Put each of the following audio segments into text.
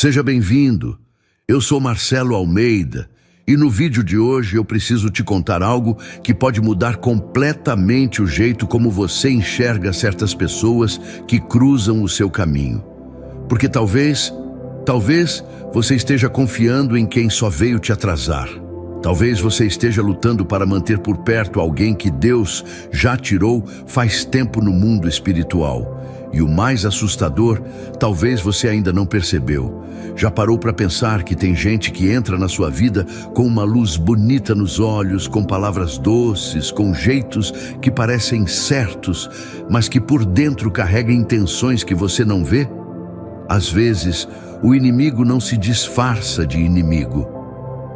Seja bem-vindo. Eu sou Marcelo Almeida e no vídeo de hoje eu preciso te contar algo que pode mudar completamente o jeito como você enxerga certas pessoas que cruzam o seu caminho. Porque talvez você esteja confiando em quem só veio te atrasar. Talvez você esteja lutando para manter por perto alguém que Deus já tirou faz tempo no mundo espiritual. E o mais assustador, talvez você ainda não percebeu. Já parou para pensar que tem gente que entra na sua vida com uma luz bonita nos olhos, com palavras doces, com jeitos que parecem certos, mas que por dentro carrega intenções que você não vê? Às vezes, o inimigo não se disfarça de inimigo.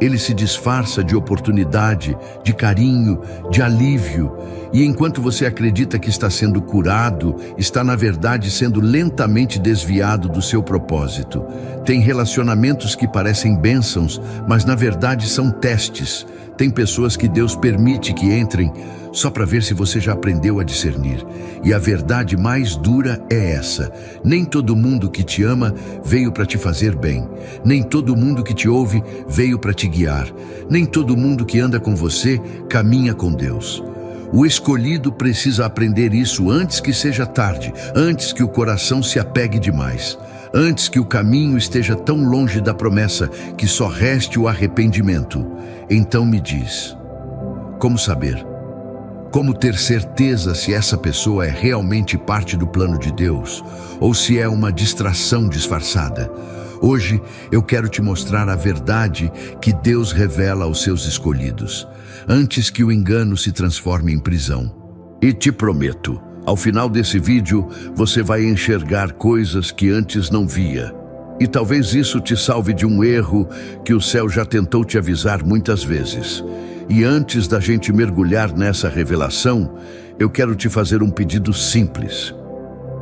Ele se disfarça de oportunidade, de carinho, de alívio. E enquanto você acredita que está sendo curado, está na verdade sendo lentamente desviado do seu propósito. Tem relacionamentos que parecem bênçãos, mas na verdade são testes. Tem pessoas que Deus permite que entrem só para ver se você já aprendeu a discernir. E a verdade mais dura é essa: nem todo mundo que te ama veio para te fazer bem. Nem todo mundo que te ouve veio para te guiar. Nem todo mundo que anda com você caminha com Deus. O escolhido precisa aprender isso antes que seja tarde, antes que o coração se apegue demais, antes que o caminho esteja tão longe da promessa que só reste o arrependimento. Então me diz, como saber? Como ter certeza se essa pessoa é realmente parte do plano de Deus ou se é uma distração disfarçada? Hoje eu quero te mostrar a verdade que Deus revela aos seus escolhidos, antes que o engano se transforme em prisão. E te prometo, ao final desse vídeo, você vai enxergar coisas que antes não via. E talvez isso te salve de um erro que o céu já tentou te avisar muitas vezes. E antes da gente mergulhar nessa revelação, eu quero te fazer um pedido simples.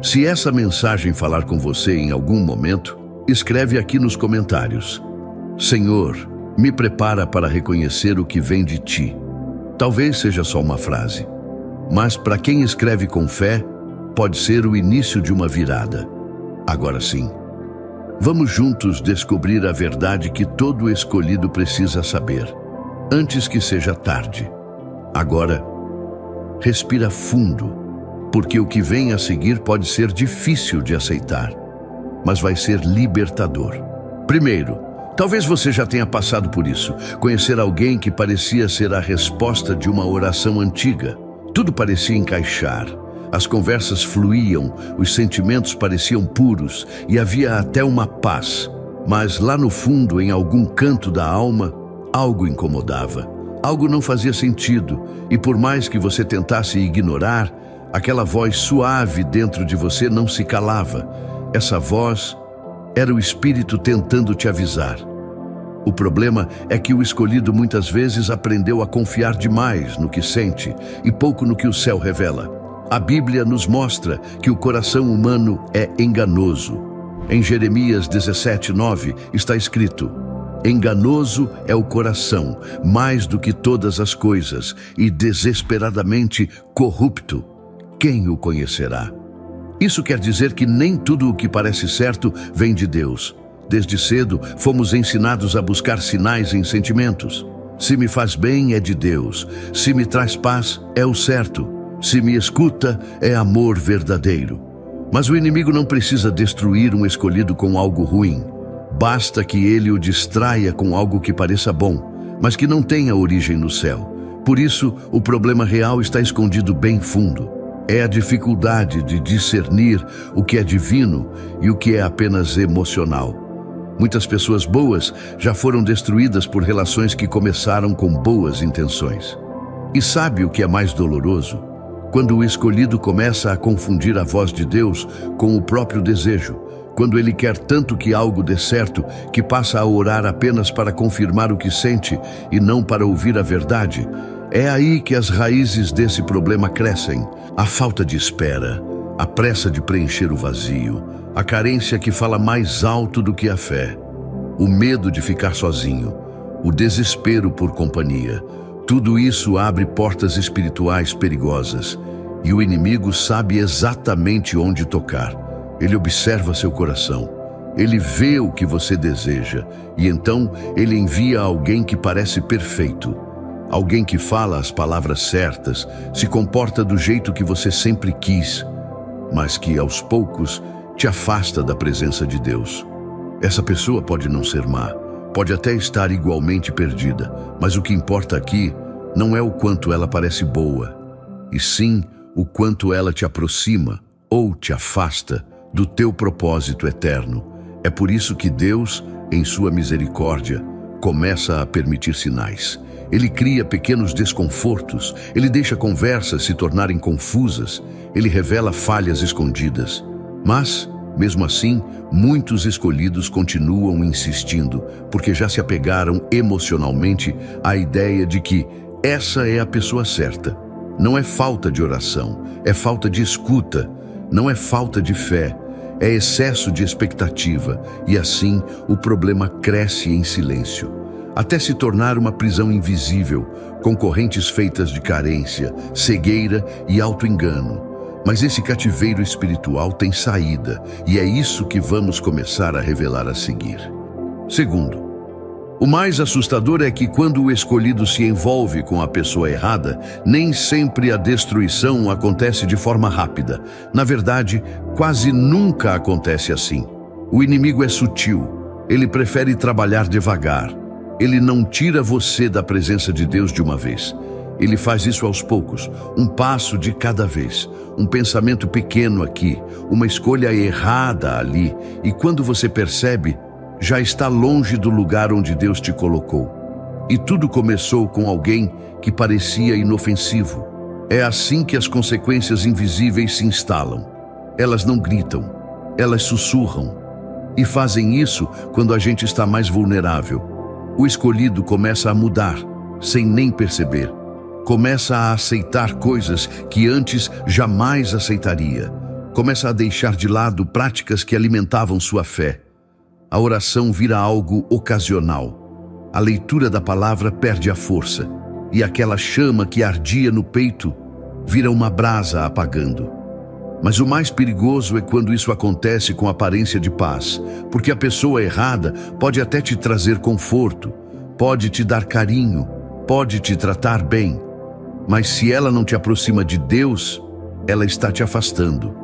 Se essa mensagem falar com você em algum momento, escreve aqui nos comentários: Senhor, me prepara para reconhecer o que vem de ti. Talvez seja só uma frase, mas para quem escreve com fé, pode ser o início de uma virada. Agora sim, vamos juntos descobrir a verdade que todo escolhido precisa saber, antes que seja tarde. Agora, respira fundo, porque o que vem a seguir pode ser difícil de aceitar, mas vai ser libertador. Primeiro, talvez você já tenha passado por isso, conhecer alguém que parecia ser a resposta de uma oração antiga. Tudo parecia encaixar, as conversas fluíam, os sentimentos pareciam puros e havia até uma paz. Mas lá no fundo, em algum canto da alma, algo incomodava. Algo não fazia sentido, e por mais que você tentasse ignorar, aquela voz suave dentro de você não se calava. Essa voz era o Espírito tentando te avisar. O problema é que o escolhido muitas vezes aprendeu a confiar demais no que sente e pouco no que o céu revela. A Bíblia nos mostra que o coração humano é enganoso. Em Jeremias 17:9 está escrito: enganoso é o coração, mais do que todas as coisas, e desesperadamente corrupto. Quem o conhecerá? Isso quer dizer que nem tudo o que parece certo vem de Deus. Desde cedo, fomos ensinados a buscar sinais em sentimentos. Se me faz bem, é de Deus. Se me traz paz, é o certo. Se me escuta, é amor verdadeiro. Mas o inimigo não precisa destruir um escolhido com algo ruim. Basta que ele o distraia com algo que pareça bom, mas que não tenha origem no céu. Por isso, o problema real está escondido bem fundo. É a dificuldade de discernir o que é divino e o que é apenas emocional. Muitas pessoas boas já foram destruídas por relações que começaram com boas intenções. E sabe o que é mais doloroso? Quando o escolhido começa a confundir a voz de Deus com o próprio desejo. Quando ele quer tanto que algo dê certo, que passa a orar apenas para confirmar o que sente e não para ouvir a verdade. É aí que as raízes desse problema crescem. A falta de espera, a pressa de preencher o vazio, a carência que fala mais alto do que a fé, o medo de ficar sozinho, o desespero por companhia. Tudo isso abre portas espirituais perigosas e o inimigo sabe exatamente onde tocar. Ele observa seu coração Ele vê o que você deseja e então ele envia alguém que parece perfeito. Alguém que fala as palavras certas, se comporta do jeito que você sempre quis, mas que aos poucos te afasta da presença de Deus. Essa pessoa pode não ser má, pode até estar igualmente perdida, mas o que importa aqui não é o quanto ela parece boa, e sim o quanto ela te aproxima ou te afasta do teu propósito eterno. É por isso que Deus, em sua misericórdia, começa a permitir sinais. Ele cria pequenos desconfortos, ele deixa conversas se tornarem confusas, ele revela falhas escondidas. Mas, mesmo assim, muitos escolhidos continuam insistindo, porque já se apegaram emocionalmente à ideia de que essa é a pessoa certa. Não é falta de oração, é falta de escuta, não é falta de fé, é excesso de expectativa, e assim o problema cresce em silêncio, até se tornar uma prisão invisível, com correntes feitas de carência, cegueira e auto-engano. Mas esse cativeiro espiritual tem saída, e é isso que vamos começar a revelar a seguir. Segundo, o mais assustador é que quando o escolhido se envolve com a pessoa errada, nem sempre a destruição acontece de forma rápida. Na verdade, quase nunca acontece assim. O inimigo é sutil, ele prefere trabalhar devagar. Ele não tira você da presença de Deus de uma vez. Ele faz isso aos poucos, um passo de cada vez, um pensamento pequeno aqui, uma escolha errada ali, e quando você percebe, já está longe do lugar onde Deus te colocou. E tudo começou com alguém que parecia inofensivo. É assim que as consequências invisíveis se instalam. Elas não gritam, elas sussurram. E fazem isso quando a gente está mais vulnerável. O escolhido começa a mudar, sem nem perceber. Começa a aceitar coisas que antes jamais aceitaria. Começa a deixar de lado práticas que alimentavam sua fé. A oração vira algo ocasional. A leitura da palavra perde a força, e aquela chama que ardia no peito vira uma brasa apagando. Mas o mais perigoso é quando isso acontece com aparência de paz, porque a pessoa errada pode até te trazer conforto, pode te dar carinho, pode te tratar bem, mas se ela não te aproxima de Deus, ela está te afastando,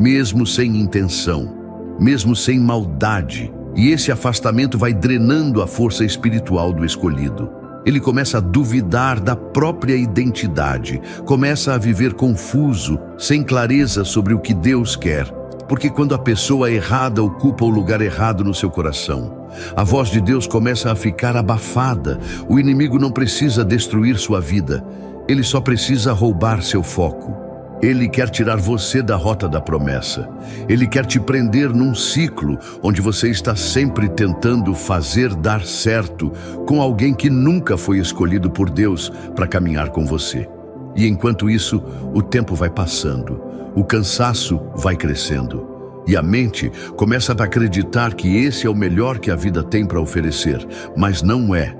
mesmo sem intenção, mesmo sem maldade. E esse afastamento vai drenando a força espiritual do escolhido. Ele começa a duvidar da própria identidade, começa a viver confuso, sem clareza sobre o que Deus quer. Porque quando a pessoa errada ocupa o lugar errado no seu coração, a voz de Deus começa a ficar abafada. O inimigo não precisa destruir sua vida, ele só precisa roubar seu foco. Ele quer tirar você da rota da promessa. Ele quer te prender num ciclo onde você está sempre tentando fazer dar certo com alguém que nunca foi escolhido por Deus para caminhar com você. E enquanto isso, o tempo vai passando, o cansaço vai crescendo e a mente começa a acreditar que esse é o melhor que a vida tem para oferecer, mas não é.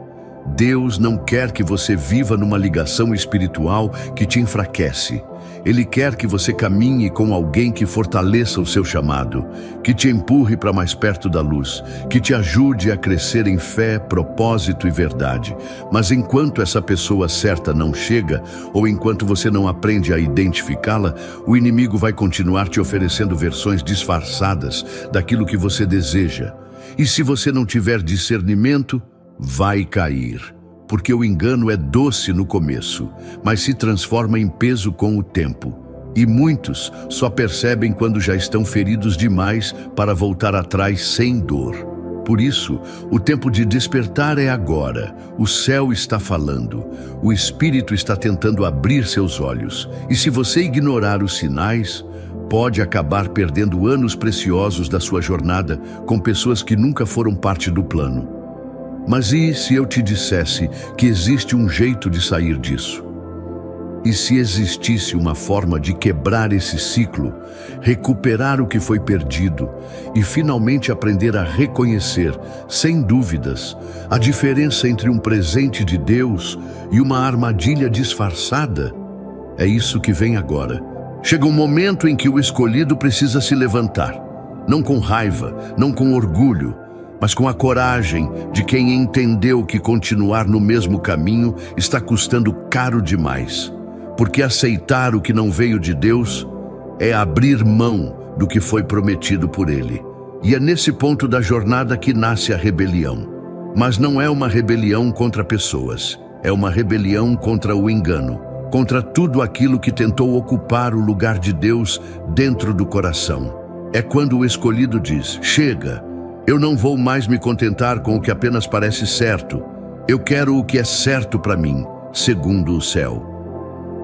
Deus não quer que você viva numa ligação espiritual que te enfraquece. Ele quer que você caminhe com alguém que fortaleça o seu chamado, que te empurre para mais perto da luz, que te ajude a crescer em fé, propósito e verdade. Mas enquanto essa pessoa certa não chega, ou enquanto você não aprende a identificá-la, o inimigo vai continuar te oferecendo versões disfarçadas daquilo que você deseja. E se você não tiver discernimento, vai cair. Porque o engano é doce no começo, mas se transforma em peso com o tempo. E muitos só percebem quando já estão feridos demais para voltar atrás sem dor. Por isso, o tempo de despertar é agora. O céu está falando. O Espírito está tentando abrir seus olhos. E se você ignorar os sinais, pode acabar perdendo anos preciosos da sua jornada com pessoas que nunca foram parte do plano. Mas e se eu te dissesse que existe um jeito de sair disso? E se existisse uma forma de quebrar esse ciclo, recuperar o que foi perdido e finalmente aprender a reconhecer, sem dúvidas, a diferença entre um presente de Deus e uma armadilha disfarçada? É isso que vem agora. Chega um momento em que o escolhido precisa se levantar. Não com raiva, não com orgulho, mas com a coragem de quem entendeu que continuar no mesmo caminho está custando caro demais. Porque aceitar o que não veio de Deus é abrir mão do que foi prometido por Ele. E é nesse ponto da jornada que nasce a rebelião. Mas não é uma rebelião contra pessoas, é uma rebelião contra o engano, contra tudo aquilo que tentou ocupar o lugar de Deus dentro do coração. É quando o escolhido diz: chega, eu não vou mais me contentar com o que apenas parece certo. Eu quero o que é certo para mim, segundo o céu.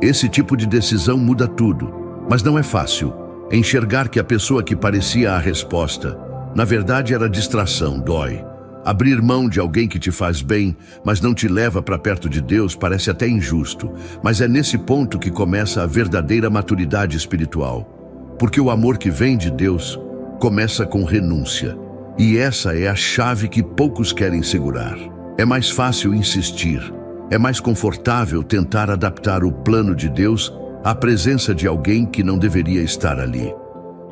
Esse tipo de decisão muda tudo, mas não é fácil. Enxergar que a pessoa que parecia a resposta, na verdade era distração, dói. Abrir mão de alguém que te faz bem, mas não te leva para perto de Deus, parece até injusto. Mas é nesse ponto que começa a verdadeira maturidade espiritual. Porque o amor que vem de Deus começa com renúncia. E essa é a chave que poucos querem segurar. É mais fácil insistir. É mais confortável tentar adaptar o plano de Deus à presença de alguém que não deveria estar ali.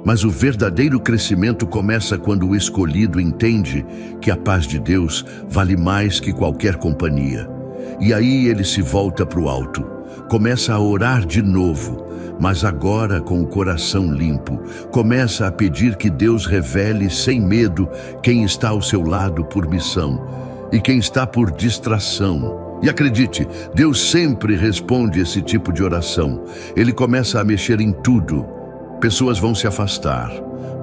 Mas o verdadeiro crescimento começa quando o escolhido entende que a paz de Deus vale mais que qualquer companhia. E aí ele se volta para o alto, começa a orar de novo, mas agora com o coração limpo, começa a pedir que Deus revele sem medo quem está ao seu lado por missão e quem está por distração. E acredite, Deus sempre responde esse tipo de oração. Ele começa a mexer em tudo. Pessoas vão se afastar,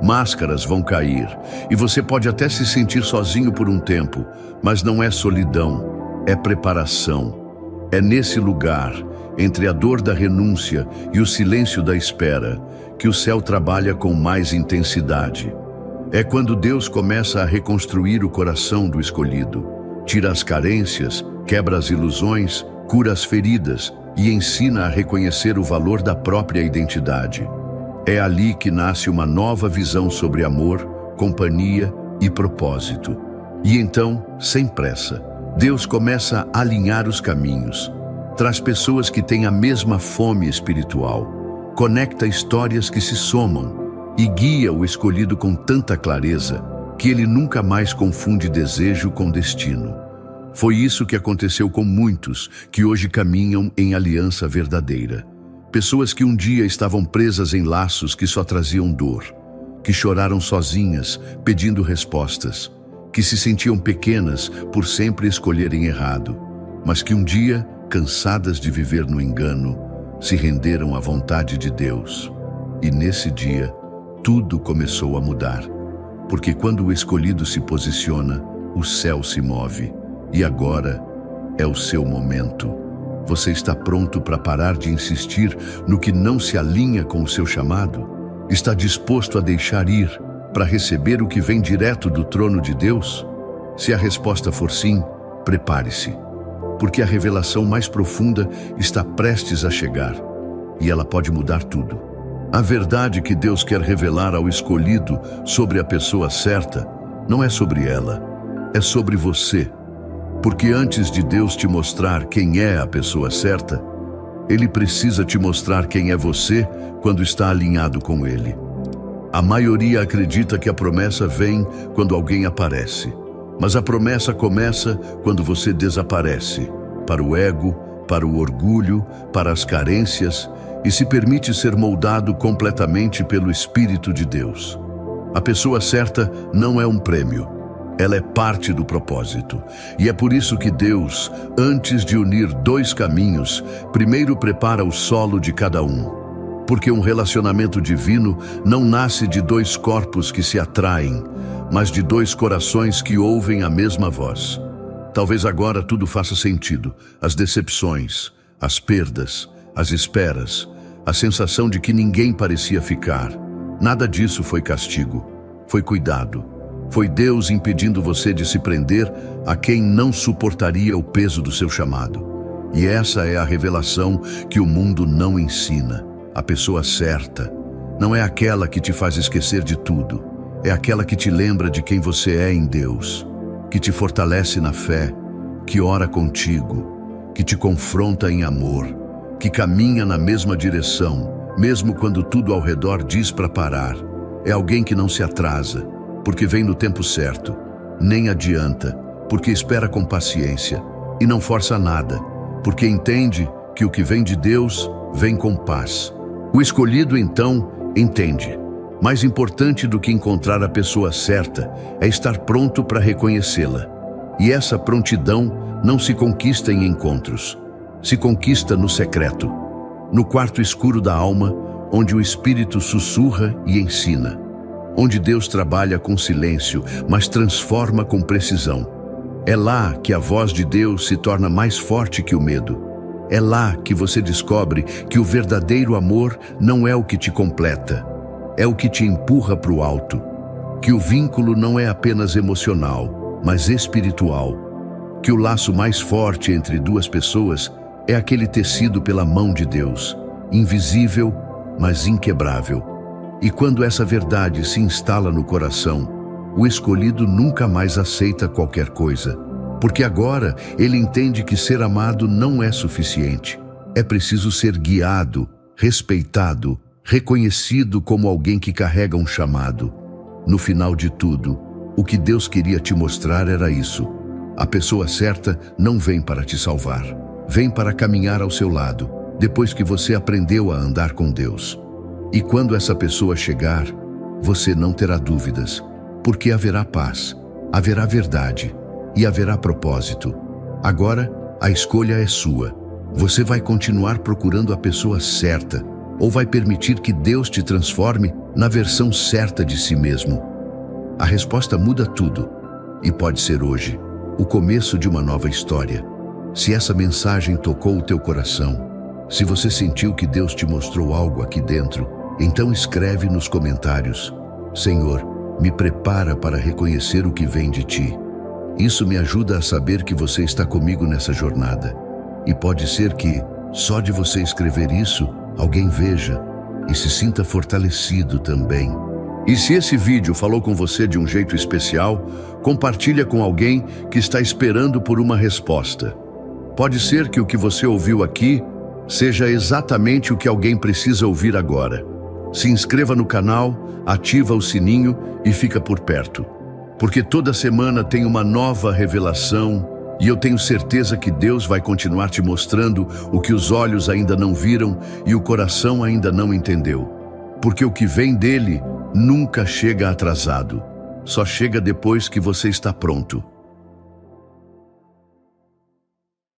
máscaras vão cair, e você pode até se sentir sozinho por um tempo, mas não é solidão, é preparação. É nesse lugar, entre a dor da renúncia e o silêncio da espera, que o céu trabalha com mais intensidade. É quando Deus começa a reconstruir o coração do escolhido, tira as carências, quebra as ilusões, cura as feridas e ensina a reconhecer o valor da própria identidade. É ali que nasce uma nova visão sobre amor, companhia e propósito. E então, sem pressa, Deus começa a alinhar os caminhos, traz pessoas que têm a mesma fome espiritual, conecta histórias que se somam e guia o escolhido com tanta clareza que ele nunca mais confunde desejo com destino. Foi isso que aconteceu com muitos que hoje caminham em aliança verdadeira. Pessoas que um dia estavam presas em laços que só traziam dor, que choraram sozinhas, pedindo respostas, que se sentiam pequenas por sempre escolherem errado, mas que um dia, cansadas de viver no engano, se renderam à vontade de Deus. E nesse dia, tudo começou a mudar, porque quando o escolhido se posiciona, o céu se move, e agora é o seu momento. Você está pronto para parar de insistir no que não se alinha com o seu chamado? Está disposto a deixar ir para receber o que vem direto do trono de Deus? Se a resposta for sim, prepare-se, porque a revelação mais profunda está prestes a chegar e ela pode mudar tudo. A verdade que Deus quer revelar ao escolhido sobre a pessoa certa não é sobre ela, é sobre você. Porque antes de Deus te mostrar quem é a pessoa certa, Ele precisa te mostrar quem é você quando está alinhado com Ele. A maioria acredita que a promessa vem quando alguém aparece, mas a promessa começa quando você desaparece, para o ego, para o orgulho, para as carências, e se permite ser moldado completamente pelo Espírito de Deus. A pessoa certa não é um prêmio. Ela é parte do propósito. E é por isso que Deus, antes de unir dois caminhos, primeiro prepara o solo de cada um. Porque um relacionamento divino não nasce de dois corpos que se atraem, mas de dois corações que ouvem a mesma voz. Talvez agora tudo faça sentido. As decepções, as perdas, as esperas, a sensação de que ninguém parecia ficar. Nada disso foi castigo, foi cuidado. Foi Deus impedindo você de se prender a quem não suportaria o peso do seu chamado. E essa é a revelação que o mundo não ensina. A pessoa certa não é aquela que te faz esquecer de tudo. É aquela que te lembra de quem você é em Deus, que te fortalece na fé, que ora contigo, que te confronta em amor, que caminha na mesma direção, mesmo quando tudo ao redor diz para parar. é alguém que não se atrasa, porque vem no tempo certo, nem adianta, porque espera com paciência, e não força nada, porque entende que o que vem de Deus vem com paz. O escolhido, então, entende. Mais importante do que encontrar a pessoa certa é estar pronto para reconhecê-la. E essa prontidão não se conquista em encontros, se conquista no secreto, no quarto escuro da alma, onde o Espírito sussurra e ensina, onde Deus trabalha com silêncio, mas transforma com precisão. É lá que a voz de Deus se torna mais forte que o medo. É lá que você descobre que o verdadeiro amor não é o que te completa, é o que te empurra para o alto. Que o vínculo não é apenas emocional, mas espiritual. Que o laço mais forte entre duas pessoas é aquele tecido pela mão de Deus, invisível, mas inquebrável. E quando essa verdade se instala no coração, o escolhido nunca mais aceita qualquer coisa, porque agora ele entende que ser amado não é suficiente. É preciso ser guiado, respeitado, reconhecido como alguém que carrega um chamado. No final de tudo, o que Deus queria te mostrar era isso. A pessoa certa não vem para te salvar, vem para caminhar ao seu lado, depois que você aprendeu a andar com Deus. E quando essa pessoa chegar, você não terá dúvidas, porque haverá paz, haverá verdade e haverá propósito. Agora, a escolha é sua. Você vai continuar procurando a pessoa certa ou vai permitir que Deus te transforme na versão certa de si mesmo? A resposta muda tudo e pode ser hoje, o começo de uma nova história. Se essa mensagem tocou o teu coração, se você sentiu que Deus te mostrou algo aqui dentro, então escreve nos comentários: Senhor, me prepara para reconhecer o que vem de ti. Isso me ajuda a saber que você está comigo nessa jornada. E pode ser que, só de você escrever isso, alguém veja e se sinta fortalecido também. E se esse vídeo falou com você de um jeito especial, compartilha com alguém que está esperando por uma resposta. Pode ser que o que você ouviu aqui seja exatamente o que alguém precisa ouvir agora. Se inscreva no canal, ativa o sininho e fica por perto. Porque toda semana tem uma nova revelação e eu tenho certeza que Deus vai continuar te mostrando o que os olhos ainda não viram e o coração ainda não entendeu. Porque o que vem dele nunca chega atrasado, só chega depois que você está pronto.